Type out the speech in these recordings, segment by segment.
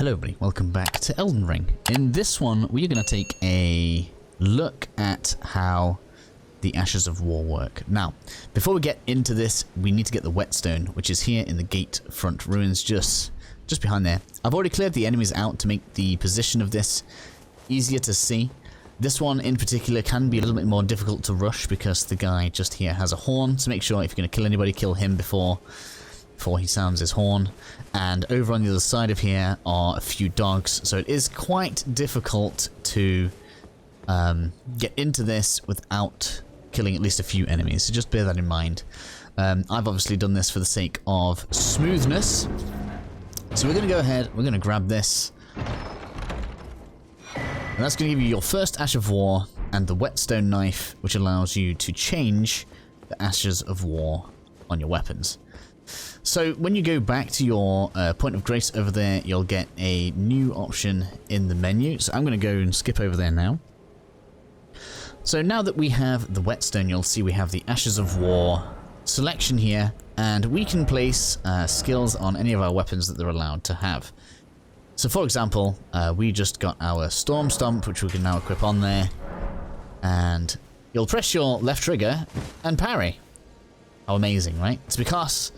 Hello everybody, welcome back to Elden Ring. In this one, we're going to take a look at how the Ashes of War work. Now, before we get into this, we need to get the whetstone, which is here in the gate front ruins, just behind there. I've already cleared the enemies out to make the position of this easier to see. This one in particular can be a little bit more difficult to rush because the guy just here has a horn, so make sure if you're going to kill anybody, kill him before he sounds his horn. And over on the other side of here are a few dogs, so it is quite difficult to get into this without killing at least a few enemies, so just bear that in mind. I've obviously done this for the sake of smoothness, so we're going to go ahead, we're going to grab this, and that's going to give you your first Ash of War and the whetstone knife, which allows you to change the Ashes of War on your weapons. So when you go back to your point of grace over there, you'll get a new option in the menu. So I'm going to go and skip over there now. So now that we have the whetstone, you'll see we have the Ashes of War selection here, and we can place skills on any of our weapons that they're allowed to have. So for example, we just got our Storm Stomp, which we can now equip on there, and you'll press your left trigger and parry. How amazing, right? It's because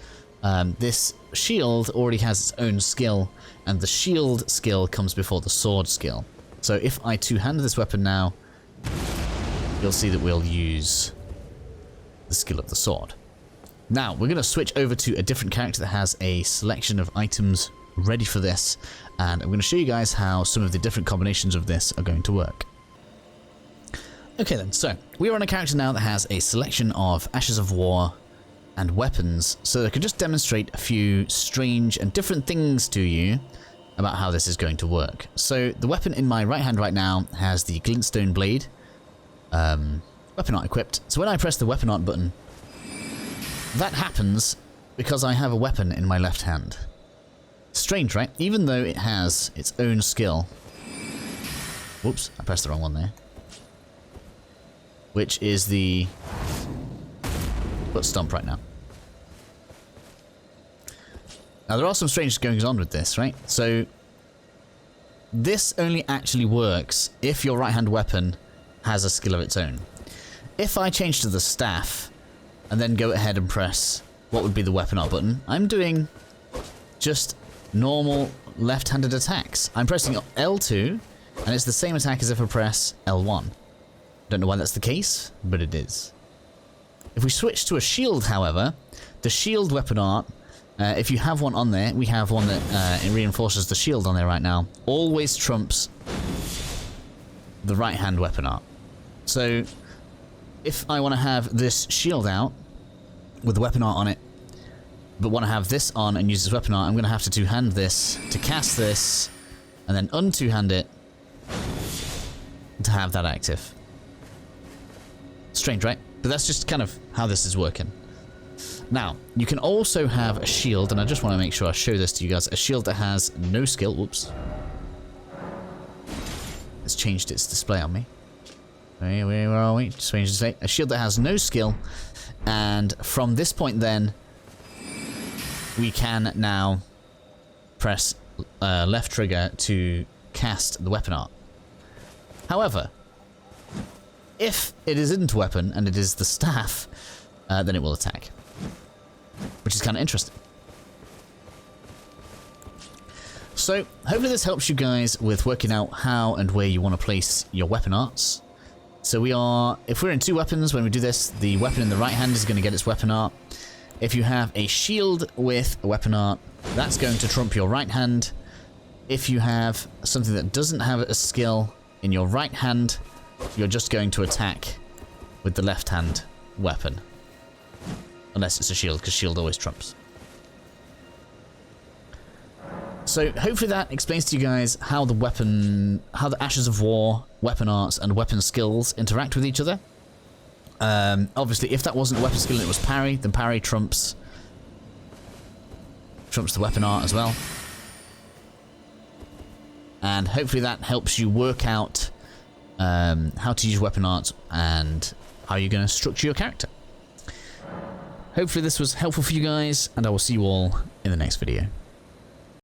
this shield already has its own skill, and the shield skill comes before the sword skill. So if I two-hand this weapon now, you'll see that we'll use the skill of the sword. Now, we're going to switch over to a different character that has a selection of items ready for this, and I'm going to show you guys how some of the different combinations of this are going to work. Okay then, so we are on a character now that has a selection of Ashes of War and weapons, so I can just demonstrate a few strange and different things to you about how this is going to work. So the weapon in my right hand right now has the glintstone blade, weapon art equipped. So when I press the weapon art button, that happens because I have a weapon in my left hand. Strange, right? Even though it has its own skill. Whoops, I pressed the wrong one there. Which is the foot stomp right now. Now there are some strange goings on with this, right? So this only actually works if your right hand weapon has a skill of its own. If I change to the staff and then go ahead and press what would be the weapon art button, I'm doing just normal left-handed attacks. I'm pressing L2 and it's the same attack as if I press L1. Don't know why that's the case, but it is. If we switch to a shield, however, the shield weapon art, if you have one on there, we have one that it reinforces the shield on there right now, always trumps the right hand weapon art. So if I want to have this shield out with the weapon art on it, but want to have this on and use this weapon art, I'm going to have to two-hand this to cast this, and then un-two-hand it to have that active. Strange, right? But that's just kind of how this is working. Now, you can also have a shield, and I just want to make sure I show this to you guys. A shield that has no skill. Whoops. It's changed its display on me. Where are we? Just changed display. A shield that has no skill, and from this point then, we can now press left trigger to cast the weapon art. However, if it isn't a weapon and it is the staff, then it will attack. Which is kind of interesting. So, hopefully this helps you guys with working out how and where you want to place your weapon arts. So if we're in two weapons when we do this, the weapon in the right hand is going to get its weapon art. If you have a shield with a weapon art, that's going to trump your right hand. If you have something that doesn't have a skill in your right hand, you're just going to attack with the left hand weapon. Unless it's a shield, because shield always trumps. So hopefully that explains to you guys how the Ashes of War, weapon arts, and weapon skills interact with each other. Obviously, if that wasn't a weapon skill and it was parry, then parry trumps the weapon art as well. And hopefully that helps you work out how to use weapon arts and how you're going to structure your character. Hopefully this was helpful for you guys, and I will see you all in the next video.